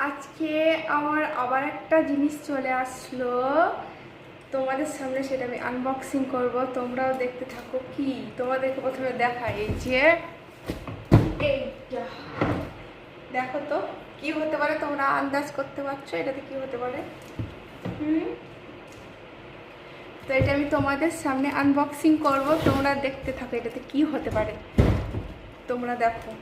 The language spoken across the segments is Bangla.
আজকে আমার আবার একটা জিনিস চলে আসলো তোমাদের সামনে, সেটা আমি আনবক্সিং করব। তোমরাও দেখতে থাকো। কি তোমাদেরকে প্রথমে দেখাই, এই যে এইটা দেখো তো কি হতে পারে। তোমরা আন্দাজ করতে পারছো এটাতে কি হতে পারে? তো এটা আমি তোমাদের সামনে আনবক্সিং করব, তোমরা দেখতে থাকো এটাতে কি হতে পারে। তোমরা দেখো।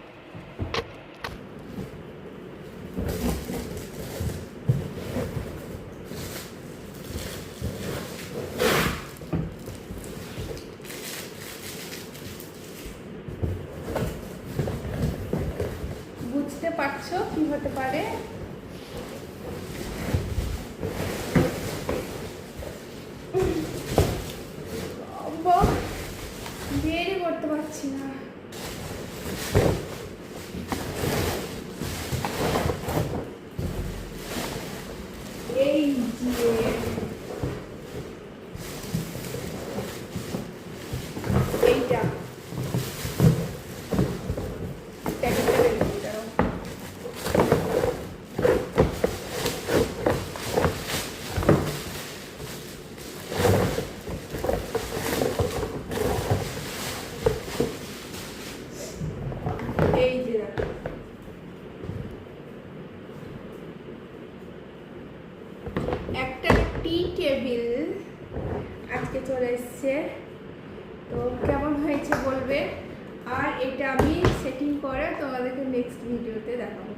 বুঝতে পারছো কি হতে পারে? বেরই করতে পারছি না। এই যে এইটা প্যাকেটটা বের করে দাও। এই যে দেখো, একটা টি টেবিল আজকে চলে এসছে। তো কেমন হয়েছে বলবে। আর এটা আমি সেটিং করে তোমাদেরকে নেক্সট ভিডিওতে দেখাবো।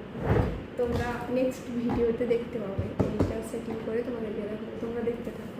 তোমরা নেক্সট ভিডিওতে দেখতে পাবে। এইটা সেটিং করে তোমাদেরকে দেখাবো, তোমরা দেখতে থাকো।